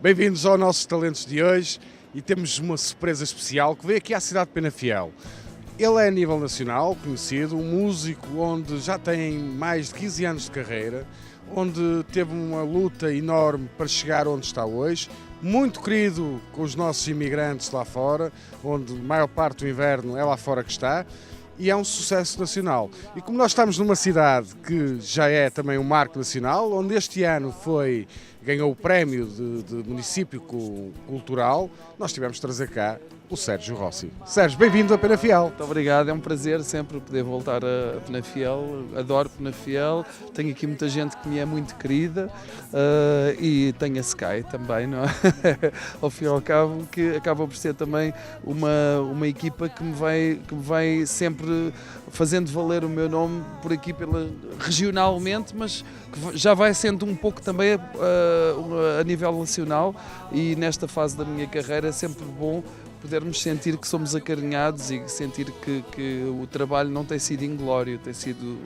Bem-vindos aos nossos talentos de hoje e temos uma surpresa especial que veio aqui à cidade de Penafiel. Ele é a nível nacional conhecido, um músico onde já tem mais de 15 anos de carreira, onde teve uma luta enorme para chegar onde está hoje, muito querido com os nossos imigrantes lá fora, onde a maior parte do inverno é lá fora que está, e é um sucesso nacional. E como nós estamos numa cidade que já é também um marco nacional, onde este ano ganhou o prémio de município cultural, nós tivemos de trazer cá o Sérgio Rossi. Sérgio, bem-vindo a Penafiel. Muito obrigado, é um prazer sempre poder voltar a Penafiel, adoro Penafiel, tenho aqui muita gente que me é muito querida e tenho a Sky também, não é? Ao fim e ao cabo, que acaba por ser também uma equipa que me vai sempre fazendo valer o meu nome por aqui regionalmente, mas que já vai sendo um pouco também a nível nacional, e nesta fase da minha carreira é sempre bom podermos sentir que somos acarinhados e sentir que o trabalho não tem sido inglório, tem sido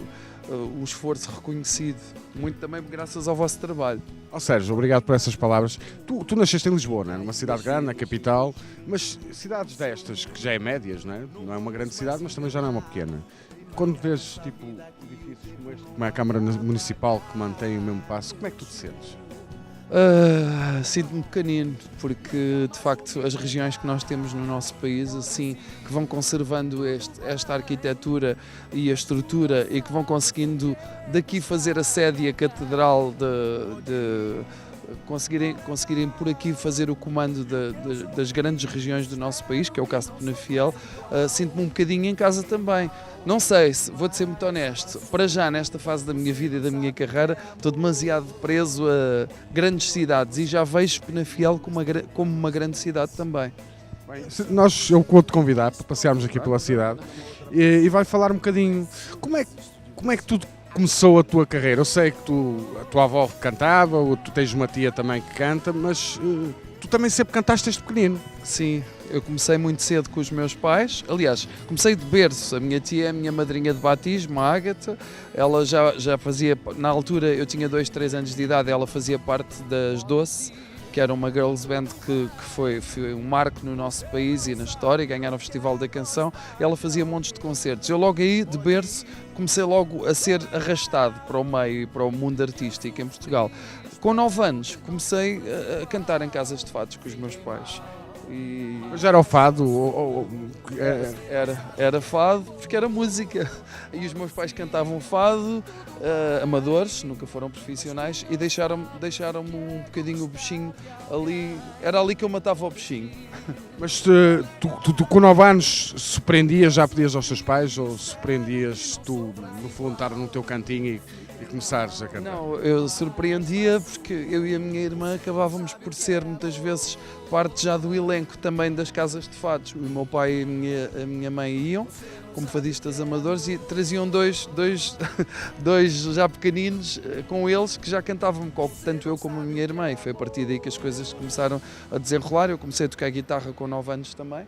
um esforço reconhecido, muito também graças ao vosso trabalho. Sérgio, obrigado por essas palavras. Tu nasceste em Lisboa, não é? Numa cidade grande, na capital, mas cidades destas, que já é médias, não é? Não é uma grande cidade, mas também já não é uma pequena. Quando vês tipo, edifícios como este, como é a Câmara Municipal, que mantém o mesmo passo, como é que tu te sentes? Sinto-me pequenino, porque de facto as regiões que nós temos no nosso país, assim, que vão conservando esta arquitetura e a estrutura e que vão conseguindo daqui fazer a sede e a catedral conseguirem por aqui fazer o comando das grandes regiões do nosso país, que é o caso de Penafiel, sinto-me um bocadinho em casa também. Não sei, vou-te ser muito honesto, para já nesta fase da minha vida e da minha carreira estou demasiado preso a grandes cidades e já vejo Penafiel como uma grande cidade também. Bem, eu vou-te convidar para passearmos aqui pela cidade e vai falar um bocadinho como é que tudo começou a tua carreira. Eu sei que a tua avó cantava, ou tu tens uma tia também que canta, mas tu também sempre cantaste desde pequenino. Sim, eu comecei muito cedo com os meus pais. Aliás, comecei de berço. A minha tia é a minha madrinha de batismo, a Ágata. Ela já fazia, na altura eu tinha 2, 3 anos de idade, ela fazia parte das Doce, que era uma girls band que foi um marco no nosso país e na história, ganharam o Festival da Canção. Ela fazia montes de concertos. Eu logo aí, de berço, comecei logo a ser arrastado para o meio e para o mundo artístico em Portugal. Com 9 anos comecei a cantar em casas de fados com os meus pais. Mas era o fado? Era fado, porque era música. E os meus pais cantavam fado, amadores, nunca foram profissionais, e deixaram-me um bocadinho o bichinho ali. Era ali que eu matava o bichinho. Mas tu com 9 anos surpreendias, já pedias aos teus pais, ou surpreendias tu, no fundo, estar no teu cantinho e começares a cantar? Não, eu surpreendia porque eu e a minha irmã acabávamos por ser muitas vezes parte já do elenco também das casas de fados. O meu pai e a minha mãe iam como fadistas amadores e traziam dois já pequeninos com eles que já cantavam, tanto eu como a minha irmã, e foi a partir daí que as coisas começaram a desenrolar. Eu comecei a tocar guitarra com 9 anos também.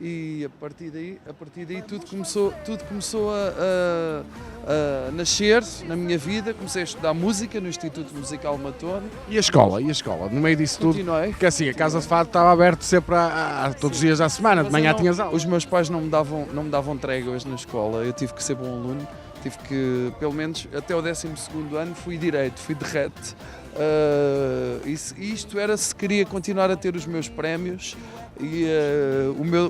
E a partir daí tudo começou a nascer na minha vida. Comecei a estudar música no Instituto Musical Matone. E a escola? No meio disso tudo? Continuei. Porque assim, a casa de fado estava aberta sempre todos os dias à semana, de manhã tinhas aula. Os meus pais não me davam tréguas na escola, eu tive que ser bom aluno. Tive que, pelo menos até o 12º ano, fui direito, fui de rete. Isto era se queria continuar a ter os meus prémios e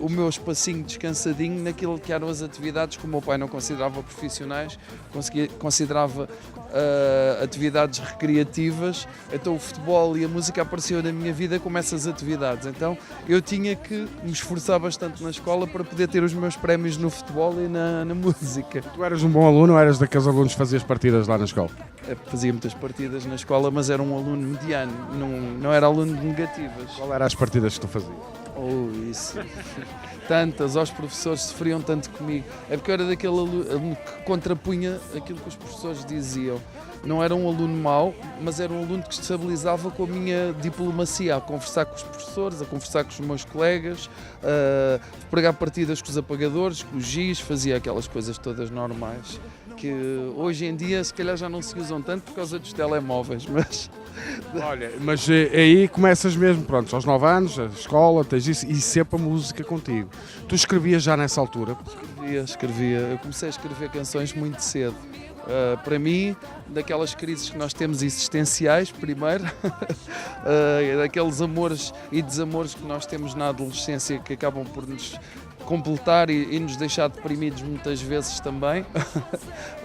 o meu espacinho descansadinho naquilo que eram as atividades que o meu pai não considerava profissionais, considerava atividades recreativas. Então o futebol e a música apareceu na minha vida como essas atividades. Então eu tinha que me esforçar bastante na escola para poder ter os meus prémios no futebol e na música. Tu eras um bom aluno ou eras daqueles alunos que fazias partidas lá na escola? Fazia muitas partidas na escola, mas era um aluno mediano, não era aluno de negativas. Qual eram as partidas que tu fazias? Isso. Tantas, os professores sofriam tanto comigo. É porque eu era daquele aluno que contrapunha aquilo que os professores diziam. Não era um aluno mau, mas era um aluno que estabilizava com a minha diplomacia, a conversar com os professores, a conversar com os meus colegas, a pregar partidas com os apagadores, com os giz, fazia aquelas coisas todas normais, que hoje em dia se calhar já não se usam tanto por causa dos telemóveis, mas Olha, mas aí começas mesmo, pronto, aos 9 anos, a escola, tens isso, e sempre a música contigo. Tu escrevias já nessa altura? Escrevia. Eu comecei a escrever canções muito cedo. Para mim, daquelas crises que nós temos existenciais, primeiro, daqueles amores e desamores que nós temos na adolescência que acabam por nos completar e nos deixar deprimidos muitas vezes também,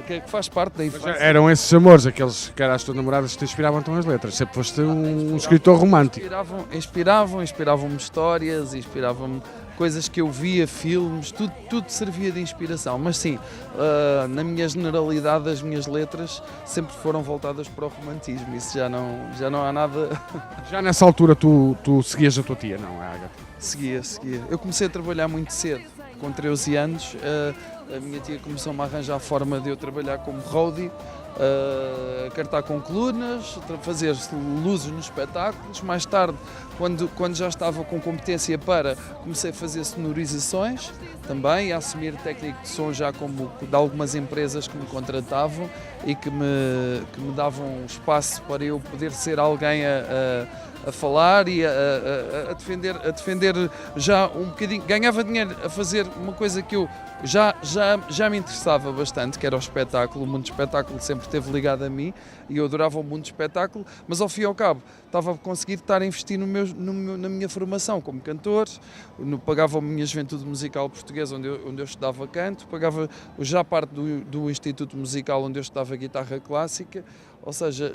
que faz parte da infância. Eram esses amores, aqueles que eram as tuas namoradas que te inspiravam então as letras, sempre foste um escritor romântico. Inspiravam-me histórias, inspiravam-me coisas que eu via, filmes, tudo servia de inspiração. Mas sim, na minha generalidade, as minhas letras sempre foram voltadas para o romantismo. Isso já não há nada. Já nessa altura tu seguias a tua tia, não, a Ágata? Seguia. Eu comecei a trabalhar muito cedo, com 13 anos. A minha tia começou-me a arranjar a forma de eu trabalhar como roadie, cartar com colunas, fazer luzes nos espetáculos. Mais tarde, quando já estava com competência comecei a fazer sonorizações também, a assumir técnico de som já como de algumas empresas que me contratavam e que me davam espaço para eu poder ser alguém a falar e a defender já um bocadinho. Ganhava dinheiro a fazer uma coisa que eu já me interessava bastante, que era o espetáculo. O mundo do espetáculo sempre esteve ligado a mim e eu adorava o mundo do espetáculo, mas ao fim e ao cabo estava a conseguir estar a investir na minha formação como cantor, pagava a minha juventude musical portuguesa onde eu estudava canto, pagava já parte do Instituto Musical onde eu estudava guitarra clássica. Ou seja,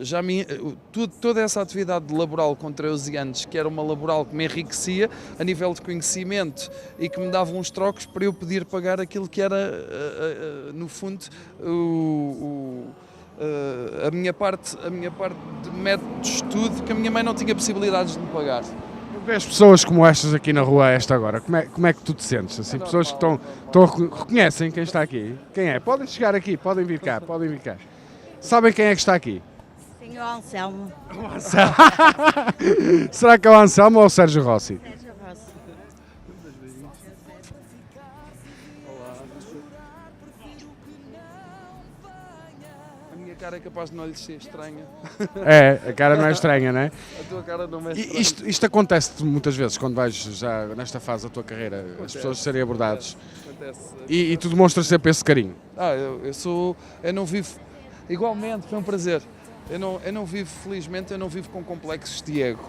toda essa atividade laboral com 13 anos, que era uma laboral que me enriquecia a nível de conhecimento e que me dava uns trocos para eu poder pagar aquilo que era, no fundo, a minha parte de método de estudo, que a minha mãe não tinha possibilidades de me pagar. Vês pessoas como estas aqui na rua, esta agora, como é que tu te sentes? Assim, pessoas que reconhecem quem está aqui? Quem é? Podem chegar aqui, podem vir cá. Sabem quem é que está aqui? Sim, o Anselmo. Será que é o Anselmo ou o Sérgio Rossi? Sérgio Rossi. A minha cara é capaz de não lhe ser estranha. É, a cara não é estranha, não é? A tua cara não é estranha. Isto acontece muitas vezes quando vais já nesta fase da tua carreira, as pessoas serem abordadas. Acontece. E tu demonstras sempre esse carinho. Eu não vivo. Igualmente, foi um prazer. Eu não vivo, felizmente, com complexos de ego.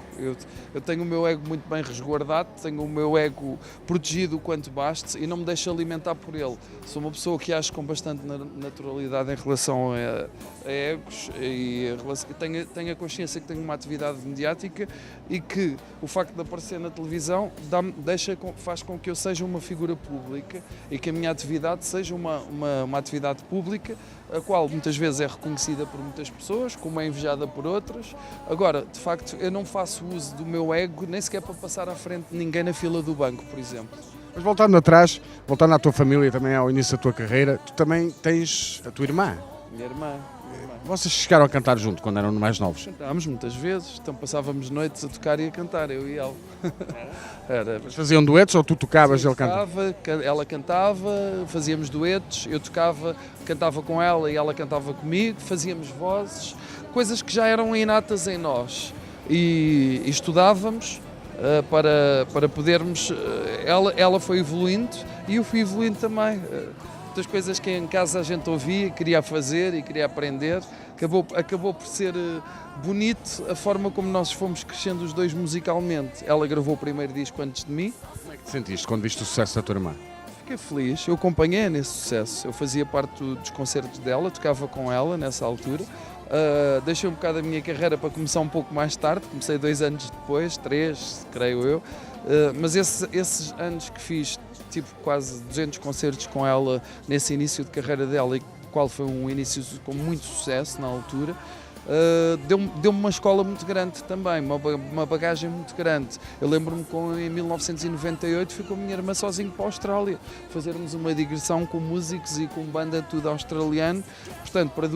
Eu tenho o meu ego muito bem resguardado, tenho o meu ego protegido o quanto baste e não me deixo alimentar por ele. Sou uma pessoa que age com bastante naturalidade em relação a egos e tenho a consciência que tenho uma atividade mediática e que o facto de aparecer na televisão faz com que eu seja uma figura pública e que a minha atividade seja uma atividade pública, a qual muitas vezes é reconhecida por muitas pessoas, como é invejada por outras. Agora, de facto, eu não faço uso do meu ego nem sequer para passar à frente de ninguém na fila do banco, por exemplo. Mas voltando atrás, voltando à tua família, também ao início da tua carreira, tu também tens a tua irmã. Minha irmã. Vocês chegaram a cantar junto quando eram mais novos? Cantámos muitas vezes, então passávamos noites a tocar e a cantar, eu e ela. Era. Mas faziam duetos ou tu tocavas e ele cantava? Ela cantava, fazíamos duetos, eu tocava, cantava com ela e ela cantava comigo, fazíamos vozes, coisas que já eram inatas em nós. E estudávamos para podermos. Ela foi evoluindo e eu fui evoluindo também. Muitas coisas que em casa a gente ouvia, queria fazer e queria aprender. Acabou por ser bonito a forma como nós fomos crescendo os dois musicalmente. Ela gravou o primeiro disco antes de mim. Como é que te sentiste quando viste o sucesso da tua irmã? Fiquei feliz, eu acompanhei nesse sucesso. Eu fazia parte dos concertos dela, tocava com ela nessa altura. Deixei um bocado a minha carreira para começar um pouco mais tarde, comecei 2 anos depois, 3, creio eu. Mas esses anos que fiz, tive quase 200 concertos com ela nesse início de carreira dela, e qual foi um início com muito sucesso na altura, deu-me uma escola muito grande também, uma bagagem muito grande. Eu lembro-me em 1998 fui com a minha irmã sozinho para a Austrália, fazermos uma digressão com músicos e com banda tudo australiano, portanto para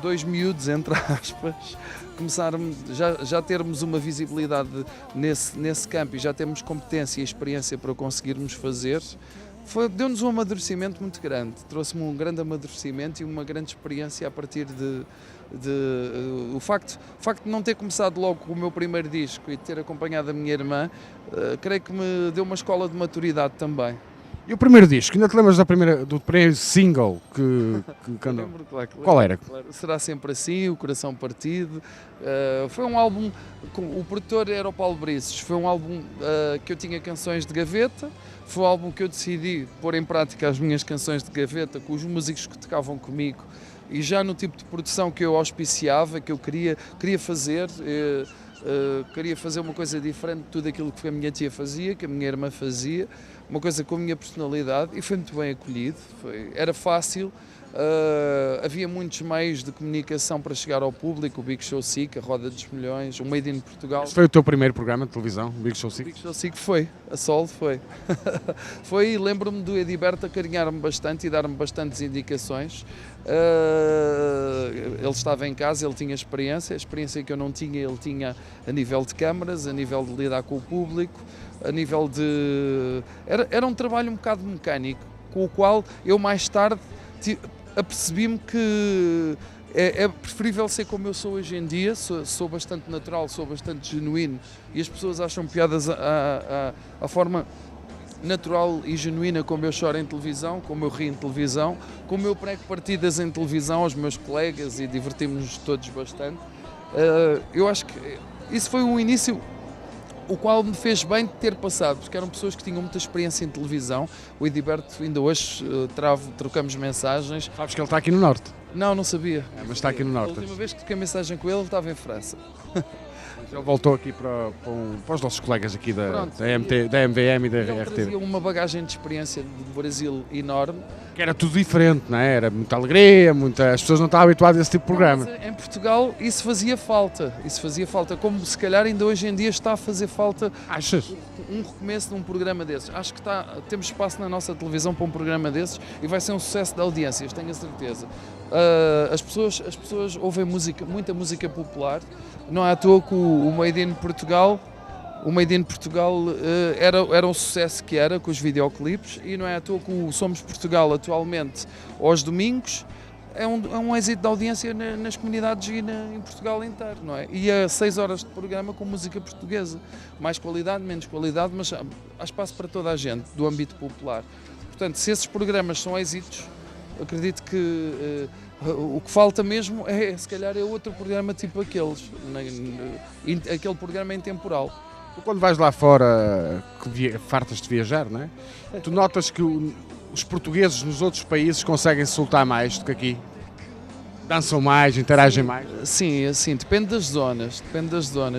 dois miúdos, entre aspas, começarmos, já termos uma visibilidade nesse campo e já temos competência e experiência para conseguirmos fazer. Deu-nos um amadurecimento muito grande, trouxe-me um grande amadurecimento e uma grande experiência a partir O facto de não ter começado logo com o meu primeiro disco e de ter acompanhado a minha irmã, creio que me deu uma escola de maturidade também. E o primeiro disco, ainda te lembras do primeiro single que cantou? Lembro, claro. Qual era? Claro. Será Sempre Assim, O Coração Partido. Foi um álbum, o produtor era o Paulo Brices, foi um álbum que eu tinha canções de gaveta, foi um álbum que eu decidi pôr em prática as minhas canções de gaveta com os músicos que tocavam comigo e já no tipo de produção que eu auspiciava, que eu queria fazer. Queria fazer uma coisa diferente de tudo aquilo que a minha tia fazia, que a minha irmã fazia, uma coisa com a minha personalidade, e foi muito bem acolhido, era fácil, havia muitos meios de comunicação para chegar ao público, o Big Show Sick, a Roda dos Milhões, o Made in Portugal. Esse foi o teu primeiro programa de televisão, o Big Show O Sick? Big Show Sick foi, a Sol foi. Foi, lembro-me do Ediberto acarinhar-me bastante e dar-me bastantes indicações. Ele estava em casa, ele tinha experiência, a experiência que eu não tinha, ele tinha a nível de câmaras, a nível de lidar com o público, a nível de... Era um trabalho um bocado mecânico, com o qual eu mais tarde apercebi-me que é preferível ser como eu sou hoje em dia, sou bastante natural, sou bastante genuíno e as pessoas acham piadas a forma natural e genuína como eu choro em televisão, como eu rio em televisão, como eu prego partidas em televisão aos meus colegas e divertimos-nos todos bastante. Eu acho que isso foi um início o qual me fez bem de ter passado, porque eram pessoas que tinham muita experiência em televisão. O Ediberto, ainda hoje trocamos mensagens. Sabes que ele está aqui no Norte? Não sabia. Mas está aqui no Norte. A última vez que troquei mensagem com ele estava em França. Ele voltou aqui para os nossos colegas aqui da MVM e da Ele RT. trazia uma bagagem de experiência do Brasil enorme. Que era tudo diferente, não é? Era muita alegria, as pessoas não estavam habituadas a esse tipo de programa. Mas em Portugal isso fazia falta, como se calhar ainda hoje em dia está a fazer falta. Achas? Um recomeço de um programa desses. Acho que temos espaço na nossa televisão para um programa desses e vai ser um sucesso de audiências, tenho a certeza. As pessoas ouvem muita música popular, não é à toa que o Made in Portugal era um sucesso que era com os videoclipes e não é à toa que o Somos Portugal atualmente aos domingos é um êxito de audiência nas comunidades e em Portugal inteiro, não é? E há 6 horas de programa com música portuguesa, mais qualidade, menos qualidade, mas há espaço para toda a gente do âmbito popular. Portanto, se esses programas são êxitos, acredito que o que falta mesmo se calhar é outro programa tipo aqueles, aquele programa intemporal. Tu quando vais lá fora, fartas de viajar, não é? Tu notas que os portugueses nos outros países conseguem soltar mais do que aqui? Dançam mais, interagem mais? Sim, depende das zonas.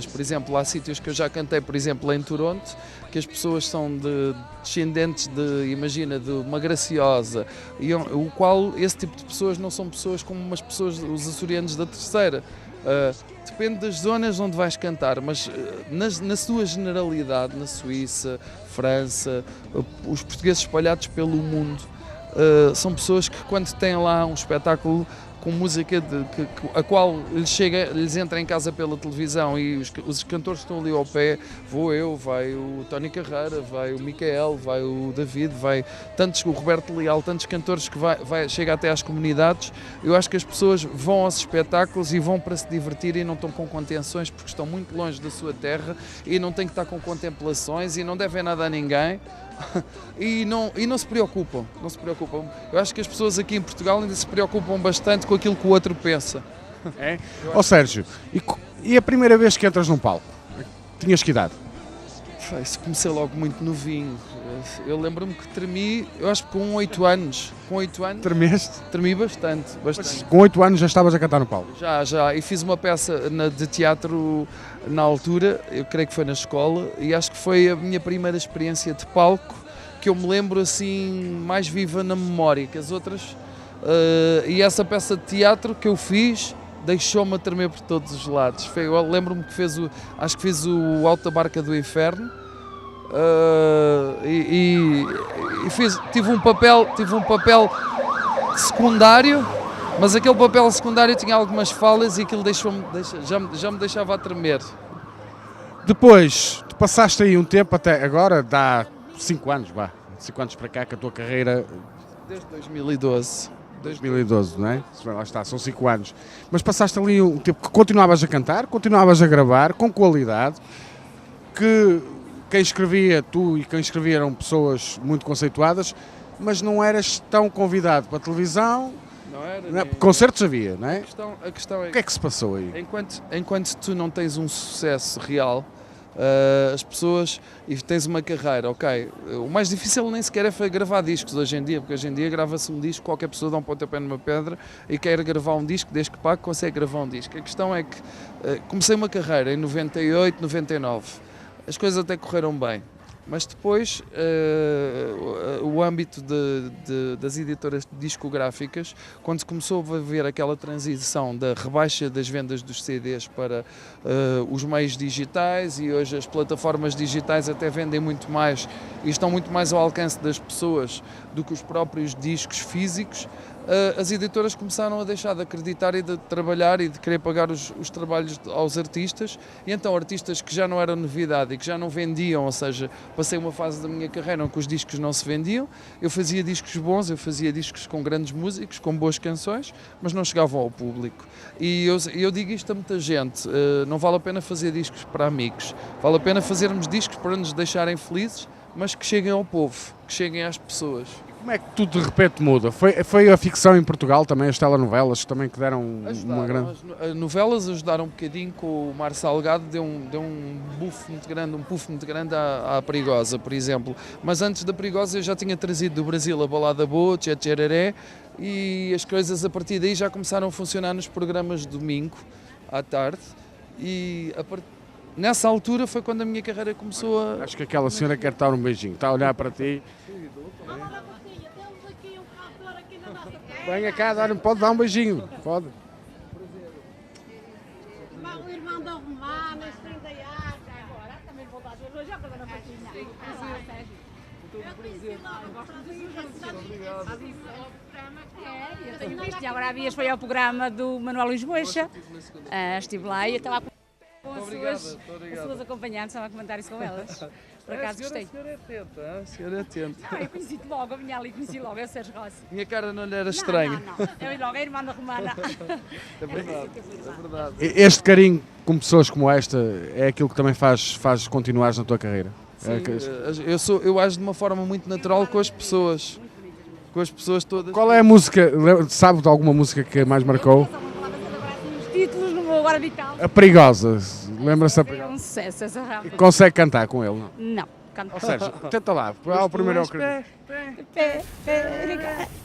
Por exemplo, há sítios que eu já cantei, por exemplo, em Toronto, que as pessoas são descendentes de uma Graciosa, e o qual esse tipo de pessoas não são pessoas como os açorianos da Terceira. Depende das zonas onde vais cantar, mas na sua generalidade, na Suíça, França, os portugueses espalhados pelo mundo, são pessoas que quando têm lá um espetáculo com música a qual lhes entra em casa pela televisão e os cantores estão ali ao pé, vou eu, vai o Tony Carreira, vai o Micael, vai o David, vai o Roberto Leal, tantos cantores que chega até às comunidades. Eu acho que as pessoas vão aos espetáculos e vão para se divertir e não estão com contenções porque estão muito longe da sua terra e não têm que estar com contemplações e não devem nada a ninguém. E não se preocupam. Eu acho que as pessoas aqui em Portugal ainda se preocupam bastante com aquilo que o outro pensa. É? Ó Sérgio, e a primeira vez que entras num palco? Tinhas que idade? Isso comecei logo muito novinho. Eu lembro-me que tremi, eu acho que com 8 anos. Tremeste? Tremi bastante. Mas com 8 anos já estavas a cantar no palco? Já. E fiz uma peça de teatro na altura, eu creio que foi na escola, e acho que foi a minha primeira experiência de palco que eu me lembro assim mais viva na memória que as outras. E essa peça de teatro que eu fiz deixou-me a tremer por todos os lados. Eu lembro-me que fiz o Alto da Barca do Inferno. Tive um papel secundário, mas aquele papel secundário tinha algumas falhas e aquilo já me deixava a tremer. Depois, tu passaste aí um tempo até agora, dá 5 anos, 5 anos para cá que a tua carreira... Desde 2012. 2012, não é? Lá está, são 5 anos. Mas passaste ali um tempo que continuavas a cantar, continuavas a gravar, com qualidade, que quem escrevia, tu e quem escrevia eram pessoas muito conceituadas, mas não eras tão convidado para a televisão, Não era, não é? Concertos havia, não é? A questão é O que é que se passou aí? enquanto tu não tens um sucesso real, as pessoas, e tens uma carreira, ok, o mais difícil nem sequer é gravar discos hoje em dia, porque hoje em dia grava-se um disco, qualquer pessoa dá um pontapé numa pedra e quer gravar um disco, desde que pague consegue gravar um disco. A questão é que comecei uma carreira em 98, 99, as coisas até correram bem. Mas depois o âmbito das editoras discográficas, quando se começou a ver aquela transição da rebaixa das vendas dos CDs para os meios digitais, e hoje as plataformas digitais até vendem muito mais e estão muito mais ao alcance das pessoas do que os próprios discos físicos, as editoras começaram a deixar de acreditar e de trabalhar e de querer pagar os trabalhos aos artistas, e então artistas que já não eram novidade e que já não vendiam, ou seja, passei uma fase da minha carreira em que os discos não se vendiam, eu fazia discos bons, eu fazia discos com grandes músicos, com boas canções, mas não chegavam ao público. E eu digo isto a muita gente, não vale a pena fazer discos para amigos, vale a pena fazermos discos para nos deixarem felizes, mas que cheguem ao povo, que cheguem às pessoas. Como é que tudo de repente muda? Foi a ficção em Portugal também, as telenovelas também que deram uma grande... As novelas ajudaram um bocadinho, com o Mar Salgado, deu um puff muito grande à Perigosa, por exemplo. Mas antes da Perigosa eu já tinha trazido do Brasil a Balada Boa, Tchê Tchereré, e as coisas a partir daí já começaram a funcionar nos programas de domingo, à tarde, e nessa altura foi quando a minha carreira começou a... Acho que aquela senhora quer dar um beijinho, está a olhar para ti. Venha cá, pode dar um beijinho, pode. O irmão da Romana, os 30 anos, agora também vou dar hoje a coisa na patinha. Eu tenho visto, e agora há dias foi ao programa do Manuel Luís Bocha. Estive lá e estava com as suas acompanhantes, estava a comentar isso com elas. Por acaso gostei. A senhora é atenta. Não, eu conheci-te logo, eu vinha ali e conheci logo, é o Sérgio Rossi. Minha cara não lhe era estranha. Não, eu logo, é a irmã da Romana. É verdade, é verdade. Este carinho com pessoas como esta é aquilo que também faz continuares na tua carreira? Sim, eu ajo de uma forma muito natural com as pessoas. Com as pessoas todas. Qual é a música, sabe de alguma música que mais marcou? Os títulos no meu agora vital. A Perigosa, lembra-se da É Perigosa? um sucesso essa rápida. Consegue cantar com ele? Não, canto. Ou seja, tenta lá, ao primeiro ao acredito.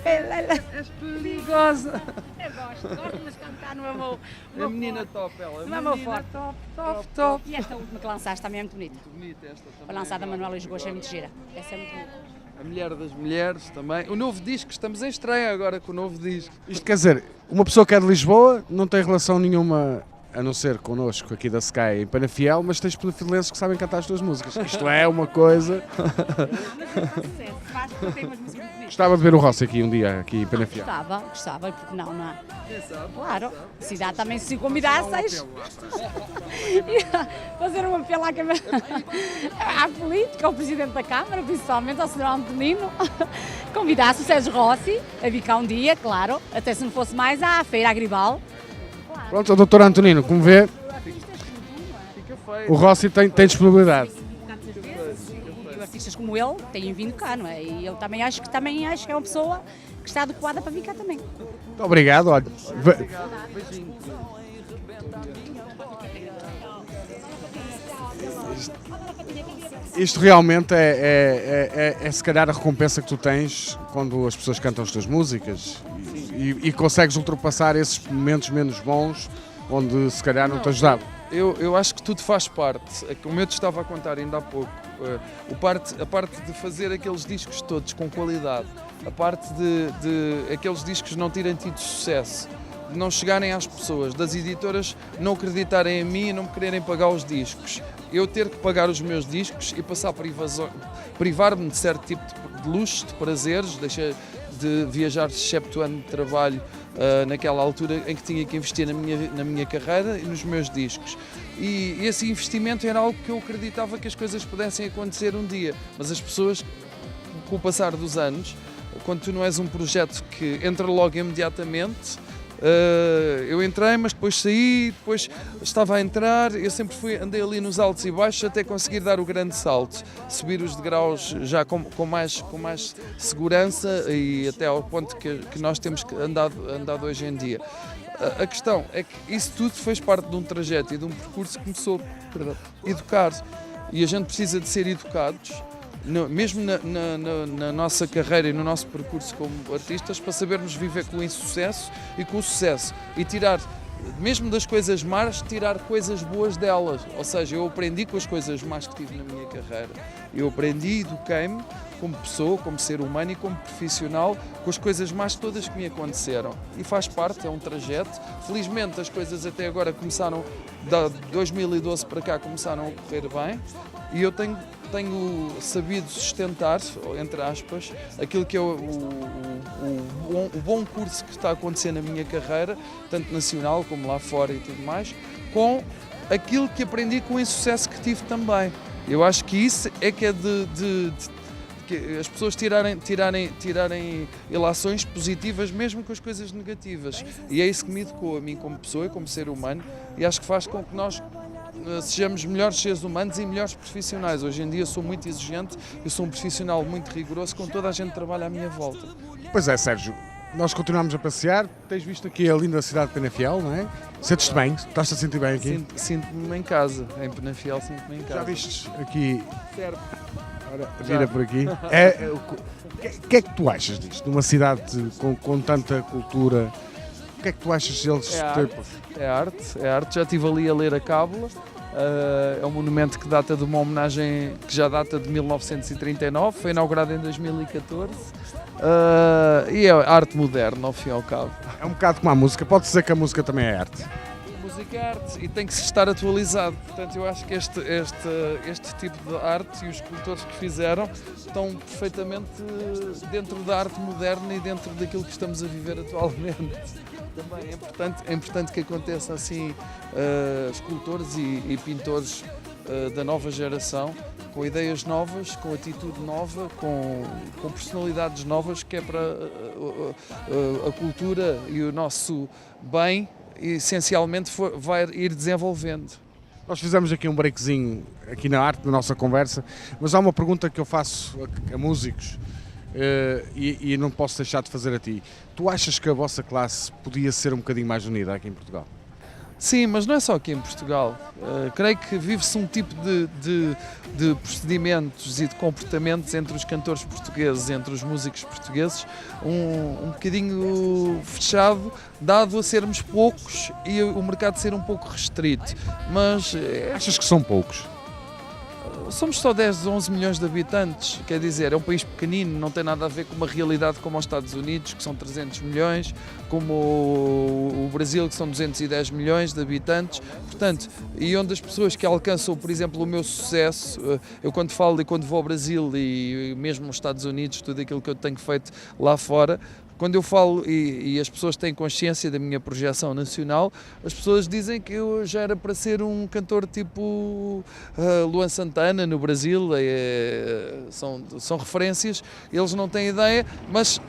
És perigosa. Eu gosto, mas cantar não é o meu A menina top, ela. Não é o meu forte. Top. E esta última que lançaste também é muito bonita. Bonita esta também. Foi lançada a Manuel Luís Gosta, é muito gira. Essa é muito bonita. A Mulher das Mulheres também. O novo disco, estamos em estreia agora com o novo disco. Isto quer dizer, uma pessoa que é de Lisboa não tem relação nenhuma, a não ser connosco aqui da Sky em Penafiel, mas tens penafilenses que sabem cantar as tuas músicas. Isto é uma coisa... Gostava de ver o Rossi aqui um dia, aqui em Penafiel. Gostava, porque não, não é? Claro, a cidade também se convidasseis. Fazer um apelo à política, ao Presidente da Câmara, principalmente ao Sr. Antonino, convidasse o Sérgio Rossi a vir cá um dia, claro, até se não fosse mais à Feira Agribal. Pronto, o Dr. Antonino, como vê, o Rossi tem disponibilidade. E artistas como ele têm vindo cá, não é? E eu também acho que é uma pessoa que está adequada para vir cá também. Muito obrigado, olha. Beijinho. Isto realmente é se calhar a recompensa que tu tens quando as pessoas cantam as tuas músicas e consegues ultrapassar esses momentos menos bons onde se calhar não te ajudavam. Eu acho que tudo faz parte. Como eu te estava a contar ainda há pouco, a parte de fazer aqueles discos todos com qualidade, a parte de aqueles discos não terem tido sucesso, de não chegarem às pessoas, das editoras não acreditarem em mim e não me quererem pagar os discos, eu ter que pagar os meus discos e passar a privar-me de certo tipo de luxos, de prazeres, deixar de viajar excepto ano de trabalho naquela altura em que tinha que investir na minha carreira e nos meus discos. E esse investimento era algo que eu acreditava que as coisas pudessem acontecer um dia, mas as pessoas, com o passar dos anos, quando tu não és um projeto que entra logo imediatamente. Eu entrei, mas depois saí, depois estava a entrar, eu sempre andei ali nos altos e baixos até conseguir dar o grande salto, subir os degraus já com mais segurança e até ao ponto que nós temos andado hoje em dia. A questão é que isso tudo fez parte de um trajeto e de um percurso que começou a educar, e a gente precisa de ser educados, mesmo na nossa carreira e no nosso percurso como artistas, para sabermos viver com o insucesso e com o sucesso e tirar, mesmo das coisas más, tirar coisas boas delas. Ou seja, eu aprendi com as coisas más que tive na minha carreira, eu aprendi e eduquei-me como pessoa, como ser humano e como profissional com as coisas más todas que me aconteceram, e faz parte, é um trajeto. Felizmente as coisas até agora começaram, de 2012 para cá, começaram a correr bem, e eu tenho sabido sustentar, entre aspas, aquilo que é o bom curso que está a acontecer na minha carreira, tanto nacional como lá fora e tudo mais, com aquilo que aprendi com o insucesso que tive também. Eu acho que isso é que é que as pessoas tirarem ilações positivas mesmo com as coisas negativas, e é isso que me educou a mim como pessoa e como ser humano, e acho que faz com que nós sejamos melhores seres humanos e melhores profissionais. Hoje em dia sou muito exigente, eu sou um profissional muito rigoroso com toda a gente que trabalha à minha volta. Pois é, Sérgio, nós continuamos a passear, tens visto aqui a linda cidade de Penafiel, não é? Sentes-te bem? Estás-te a sentir bem aqui? Sinto-me em casa, em Penafiel sinto-me em casa. Já vistes aqui? Certo. Ora, vira por aqui. O que é que tu achas disto? Numa cidade com tanta cultura, o que é que tu achas deles? É arte. Já estive ali a ler a cábula. É um monumento que data de uma homenagem que já data de 1939, foi inaugurado em 2014. E é arte moderna, ao fim e ao cabo. É um bocado como a música, pode dizer que a música também é arte. A música é arte e tem que estar atualizado. Portanto, eu acho que este tipo de arte e os escultores que fizeram estão perfeitamente dentro da arte moderna e dentro daquilo que estamos a viver atualmente. Também é importante que aconteça assim, escultores e pintores da nova geração, com ideias novas, com atitude nova, com personalidades novas, que é para a cultura e o nosso bem, essencialmente, vai ir desenvolvendo. Nós fizemos aqui um breakzinho aqui na arte, na nossa conversa, mas há uma pergunta que eu faço a músicos e não posso deixar de fazer a ti. Tu achas que a vossa classe podia ser um bocadinho mais unida aqui em Portugal? Sim, mas não é só aqui em Portugal. Creio que vive-se um tipo de procedimentos e de comportamentos entre os cantores portugueses, entre os músicos portugueses, um bocadinho fechado, dado a sermos poucos e o mercado ser um pouco restrito. Mas achas que são poucos? Somos só 10, 11 milhões de habitantes, quer dizer, é um país pequenino, não tem nada a ver com uma realidade como os Estados Unidos, que são 300 milhões, como o Brasil, que são 210 milhões de habitantes, portanto, e onde as pessoas que alcançam, por exemplo, o meu sucesso, eu quando falo e quando vou ao Brasil e mesmo aos Estados Unidos, tudo aquilo que eu tenho feito lá fora, quando eu falo e as pessoas têm consciência da minha projeção nacional, as pessoas dizem que eu já era para ser um cantor tipo Luan Santana no Brasil, são referências, eles não têm ideia, mas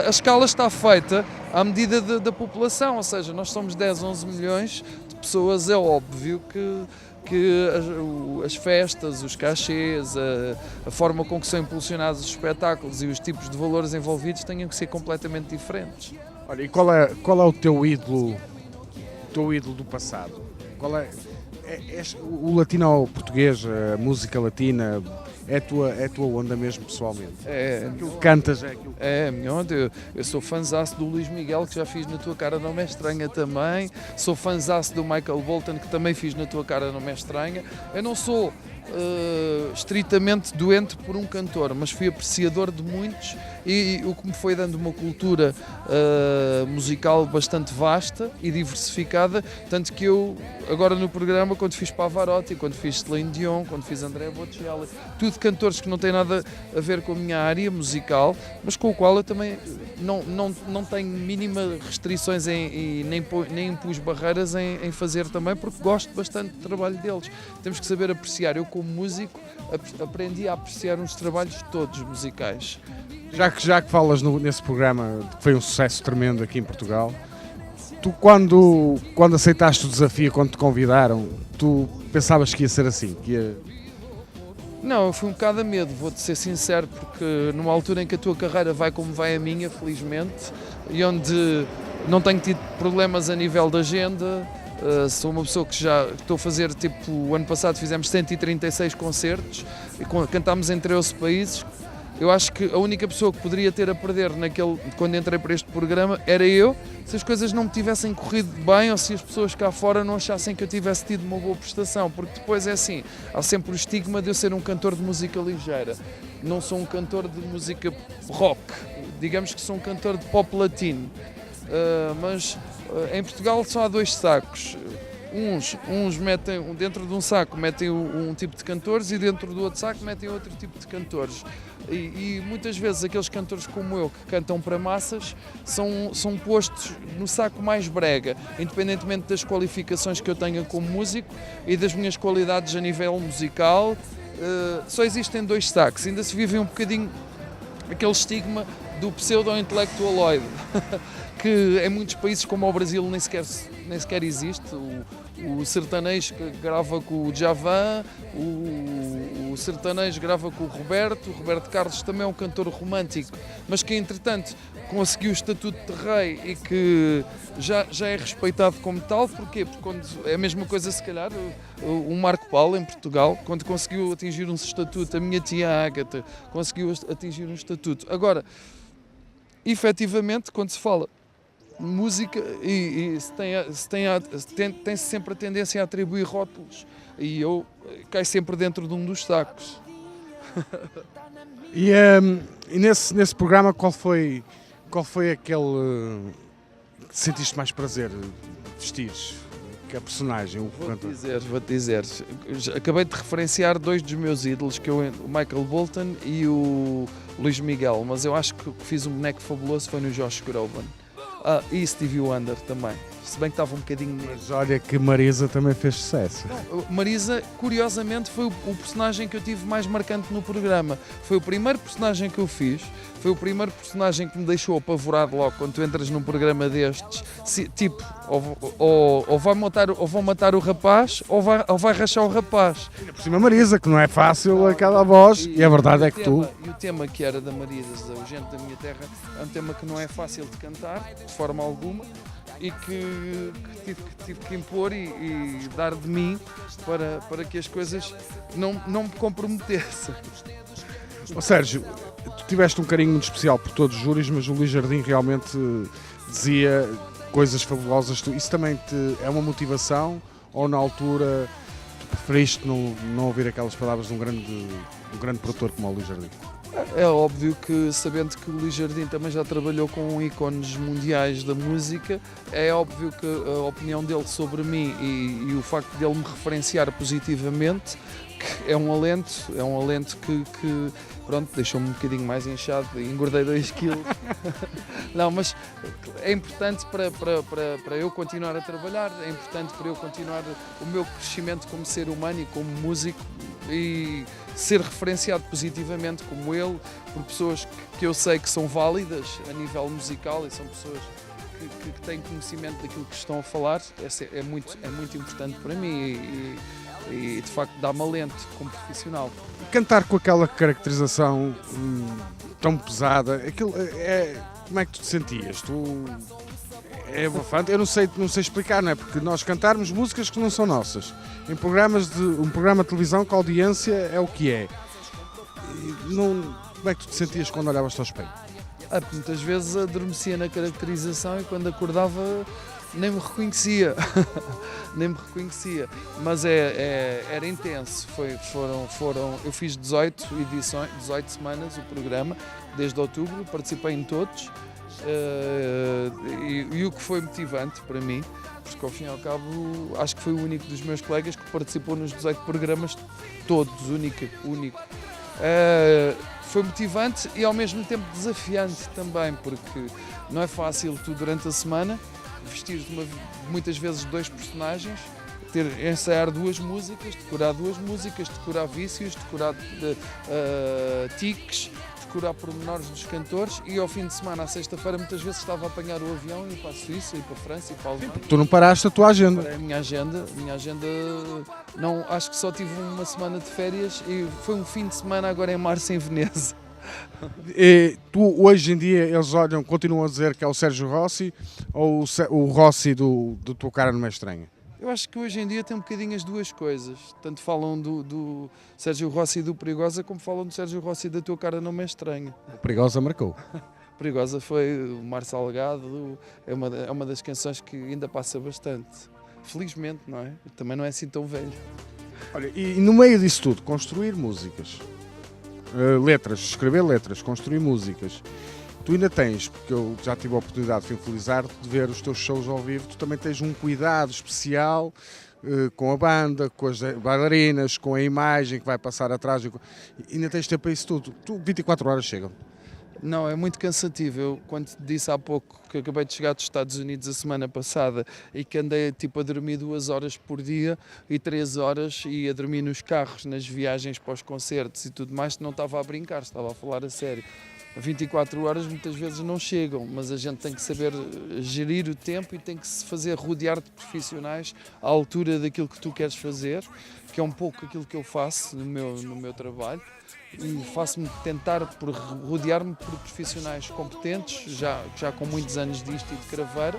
a escala está feita à medida da população, ou seja, nós somos 10, 11 milhões de pessoas, é óbvio que as festas, os cachês, a forma com que são impulsionados os espetáculos e os tipos de valores envolvidos tenham que ser completamente diferentes. Olha, e qual é o teu ídolo do passado? Qual é o latino-português, a música latina, é a tua onda mesmo pessoalmente? Aquilo que cantas é aquilo que... É a minha onda. Eu sou fãzaço do Luís Miguel, que já fiz Na Tua Cara Não Me É Estranha também. Sou fãzaço do Michael Bolton, que também fiz Na Tua Cara Não Me É Estranha. Eu não sou estritamente doente por um cantor, mas fui apreciador de muitos e o que me foi dando uma cultura musical bastante vasta e diversificada, tanto que eu agora no programa, quando fiz Pavarotti, quando fiz Celine Dion, quando fiz Andrea Bocelli, tudo cantores que não têm nada a ver com a minha área musical, mas com o qual eu também não tenho mínima restrições e nem impus barreiras em fazer também, porque gosto bastante do trabalho deles. Temos que saber apreciar. Eu, como músico, aprendi a apreciar os trabalhos todos musicais. Já que falas nesse programa, que foi um sucesso tremendo aqui em Portugal, tu quando aceitaste o desafio, quando te convidaram, tu pensavas que ia ser assim? Não, eu fui um bocado a medo, vou-te ser sincero, porque numa altura em que a tua carreira vai como vai a minha, felizmente, e onde não tenho tido problemas a nível da agenda, sou uma pessoa que já estou a fazer, tipo, o ano passado fizemos 136 concertos, e cantámos em 13 países. Eu acho que a única pessoa que poderia ter a perder quando entrei para este programa era eu, se as coisas não me tivessem corrido bem ou se as pessoas cá fora não achassem que eu tivesse tido uma boa prestação, porque depois é assim, há sempre o estigma de eu ser um cantor de música ligeira. Não sou um cantor de música rock, digamos que sou um cantor de pop latino, mas em Portugal só há dois sacos. Uns metem dentro de um saco metem um tipo de cantores e dentro do outro saco metem outro tipo de cantores. E muitas vezes aqueles cantores como eu que cantam para massas são postos no saco mais brega, independentemente das qualificações que eu tenha como músico e das minhas qualidades a nível musical. Só existem dois sacos, ainda se vive um bocadinho aquele estigma do pseudo-intelectualoide que em muitos países como o Brasil nem sequer existe. O sertanejo grava com o Djavan, o sertanejo grava com o Roberto Carlos também é um cantor romântico, mas que entretanto conseguiu o estatuto de rei e que já é respeitado como tal. Porquê? Porque é a mesma coisa se calhar o Marco Paulo em Portugal, quando conseguiu atingir um estatuto, a minha tia Ágata conseguiu atingir um estatuto. Agora, efetivamente, quando se fala música tem-se sempre a tendência a atribuir rótulos e eu caio sempre dentro de um dos sacos. E nesse programa qual foi aquele que sentiste mais prazer de vestires? Que é a personagem, o cantor? Vou-te dizer, acabei de referenciar dois dos meus ídolos, que o Michael Bolton e o Luís Miguel, mas eu acho que o que fiz um boneco fabuloso foi no Josh Groban. E Stevie Wonder também, se bem que estava um bocadinho... Mas olha que Marisa também fez sucesso. Marisa, curiosamente, foi o personagem que eu tive mais marcante no programa. Foi o primeiro personagem que eu fiz, foi o primeiro personagem que me deixou apavorado logo quando tu entras num programa destes. Tipo, ou vão matar o rapaz ou vai rachar o rapaz. E por cima Marisa, que não é fácil aquela voz, e a verdade é que tu... E o tema que era da Marisa, o Gente da Minha Terra, é um tema que não é fácil de cantar, de forma alguma, e que tive que impor e dar de mim para que as coisas não me comprometessem. Sérgio, tu tiveste um carinho muito especial por todos os júris, mas o Luís Jardim realmente dizia coisas fabulosas. Isso também é uma motivação ou na altura tu preferiste não ouvir aquelas palavras de um grande produtor como o Luís Jardim? É óbvio que, sabendo que o Luís Jardim também já trabalhou com ícones mundiais da música, é óbvio que a opinião dele sobre mim e o facto de ele me referenciar positivamente, que é um alento que pronto, deixou-me um bocadinho mais inchado e engordei 2 kg. Não, mas é importante para eu continuar a trabalhar, é importante para eu continuar o meu crescimento como ser humano e como músico e ser referenciado positivamente como ele, por pessoas que eu sei que são válidas a nível musical e são pessoas que têm conhecimento daquilo que estão a falar. É muito importante para mim e de facto dá-me alento como profissional. Cantar com aquela caracterização tão pesada, como é que tu te sentias? É bafante, eu não sei explicar, não é? Porque nós cantarmos músicas que não são nossas, em um programa de televisão que a audiência é o que é. Como é que tu te sentias quando olhavas-te ao espelho? Muitas vezes adormecia na caracterização e quando acordava nem me reconhecia. Mas era intenso. Eu fiz 18 semanas o programa, desde outubro, participei em todos. E o que foi motivante para mim, porque ao fim e ao cabo acho que foi o único dos meus colegas que participou nos 18 programas todos, único. Foi motivante e ao mesmo tempo desafiante também, porque não é fácil tu durante a semana vestir muitas vezes 2 personagens, ensaiar 2 músicas, decorar 2 músicas, decorar vícios, decorar tiques, procurar pormenores dos cantores e ao fim de semana, à sexta-feira, muitas vezes estava a apanhar o avião e ir para a Suíça, ir para a França, ir para a Alemanha. Tu não paraste a tua agenda. Para a minha agenda, não, acho que só tive uma semana de férias e foi um fim de semana agora em março em Veneza. E tu, hoje em dia, eles olham, continuam a dizer que é o Sérgio Rossi ou o Rossi do Tua Cara Não É Estranha? Eu acho que hoje em dia tem um bocadinho as duas coisas. Tanto falam do Sérgio Rossi do Perigosa, como falam do Sérgio Rossi da Tua Cara Não Me É Estranha. O Perigosa marcou. Perigosa foi o Mar Salgado, é uma das canções que ainda passa bastante. Felizmente, não é? Também não é assim tão velho. Olha, e no meio disso tudo, construir músicas, letras, escrever letras, construir músicas. Tu ainda tens, porque eu já tive a oportunidade de infelizar-te, de ver os teus shows ao vivo, tu também tens um cuidado especial com a banda, com as bailarinas, com a imagem que vai passar atrás. Ainda tens tempo para isso tudo. Tu, 24 horas chegam. Não, é muito cansativo. Eu, quando te disse há pouco que acabei de chegar dos Estados Unidos a semana passada e que andei tipo a dormir 2 horas por dia e 3 horas e a dormir nos carros, nas viagens para os concertos e tudo mais, não estava a brincar, estava a falar a sério. 24 horas muitas vezes não chegam, mas a gente tem que saber gerir o tempo e tem que se fazer rodear de profissionais à altura daquilo que tu queres fazer, que é um pouco aquilo que eu faço no meu trabalho. E faço-me tentar por rodear-me por profissionais competentes, já com muitos anos disto e de craveira,